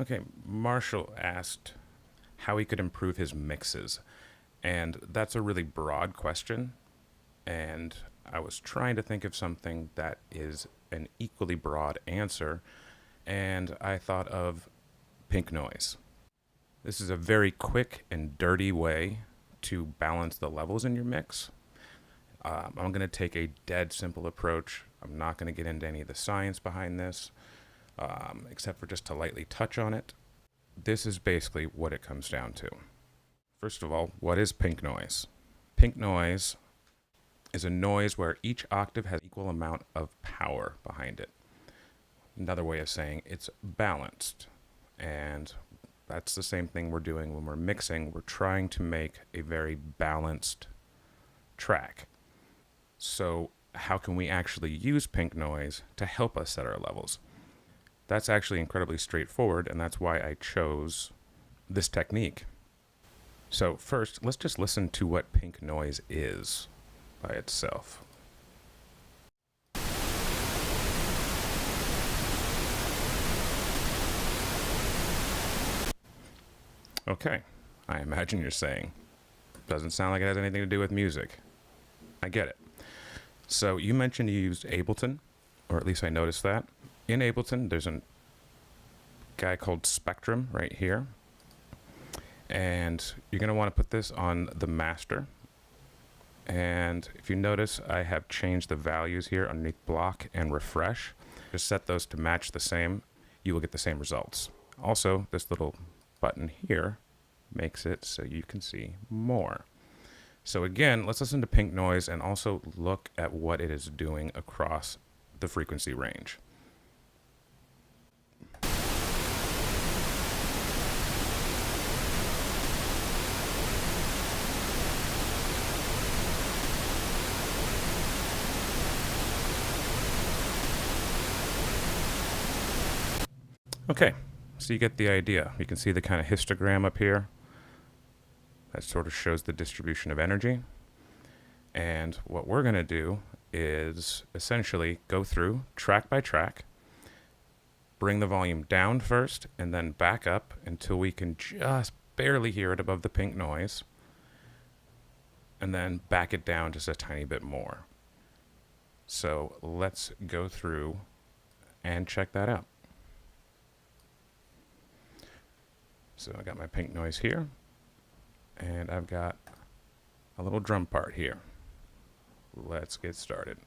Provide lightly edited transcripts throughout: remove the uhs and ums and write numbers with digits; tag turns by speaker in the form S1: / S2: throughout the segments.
S1: Okay, Marshall asked how he could improve his mixes. And that's a really broad question. And I was trying to think of something that is an equally broad answer. And I thought of pink noise. This is a very quick and dirty way to balance the levels in your mix. I'm going to take a dead simple approach. I'm not going to get into any of the science behind this, except for just to lightly touch on it. This is basically what it comes down to. First of all, what is pink noise? Pink noise is a noise where each octave has equal amount of power behind it. Another way of saying it's balanced. And that's the same thing we're doing when we're mixing. We're trying to make a very balanced track. So how can we actually use pink noise to help us set our levels? That's actually incredibly straightforward, and that's why I chose this technique. So first, let's just listen to what pink noise is by itself. Okay, I imagine you're saying, doesn't sound like it has anything to do with music. I get it. So you mentioned you used Ableton, or at least I noticed that. In Ableton, there's a guy called Spectrum right here. And you're going to want to put this on the master. And if you notice, I have changed the values here underneath block and refresh. Just set those to match the same. You will get the same results. Also, this little button here makes it so you can see more. So again, let's listen to pink noise and also look at what it is doing across the frequency range. Okay, so you get the idea. You can see the kind of histogram up here. That sort of shows the distribution of energy. And what we're going to do is essentially go through track by track, bring the volume down first, and then back up until we can just barely hear it above the pink noise, and then back it down just a tiny bit more. So let's go through and check that out. So I got my pink noise here, and I've got a little drum part here. Let's get started.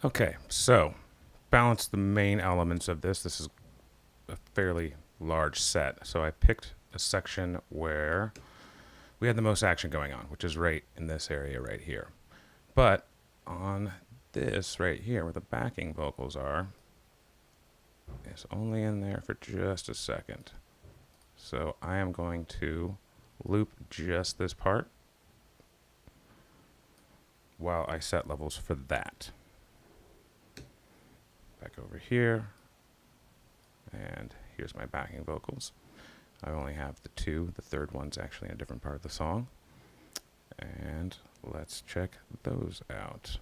S1: Okay, so balance the main elements of this. This is a fairly large set. So I picked a section where we had the most action going on, which is right in this area right here. But on this right here, where the backing vocals are, it's only in there for just a second. So I am going to loop just this part while I set levels for that. Back over here, and here's my backing vocals. I only have the two. The third one's actually in a different part of the song. And let's check those out.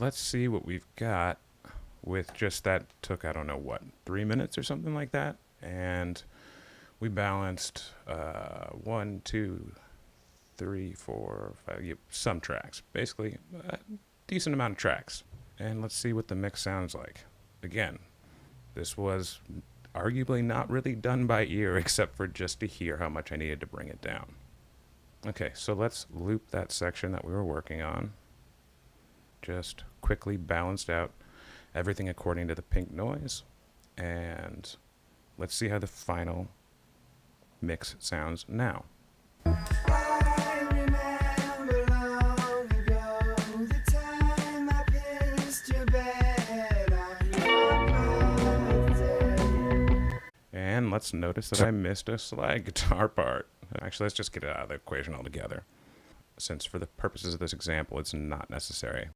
S1: Let's see what we've got with just that. Took, I don't know what, 3 minutes or something like that. And we balanced 1, 2, 3, 4, 5, some tracks. Basically, a decent amount of tracks. And let's see what the mix sounds like. Again, this was arguably not really done by ear, except for just to hear how much I needed to bring it down. Okay, so let's loop that section that we were working on. Just quickly balanced out everything according to the pink noise. And let's see how the final mix sounds now. And let's notice that I missed a slide guitar part. Actually, let's just get it out of the equation altogether, since for the purposes of this example, it's not necessary.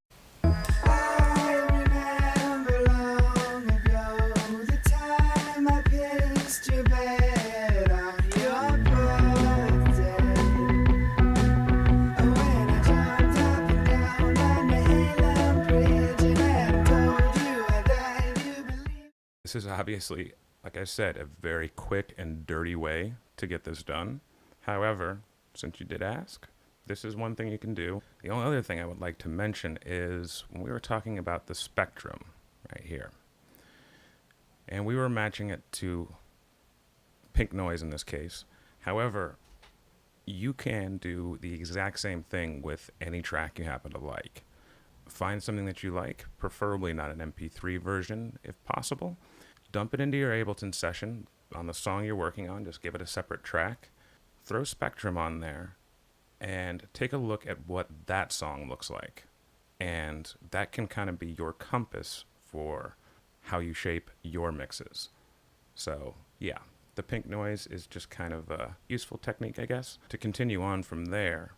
S1: This is obviously, like I said, a very quick and dirty way to get this done. However, since you did ask, this is one thing you can do. The only other thing I would like to mention is when we were talking about the spectrum right here, and we were matching it to pink noise in this case. However, you can do the exact same thing with any track you happen to like. Find something that you like, preferably not an MP3 version if possible. Dump it into your Ableton session on the song you're working on. Just give it a separate track. Throw Spectrum on there and take a look at what that song looks like. And that can kind of be your compass for how you shape your mixes. So yeah, the pink noise is just kind of a useful technique, I guess. To continue on from there,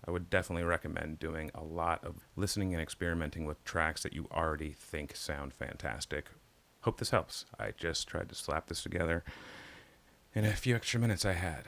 S1: I would definitely recommend doing a lot of listening and experimenting with tracks that you already think sound fantastic. Hope this helps. I just tried to slap this together in a few extra minutes I had.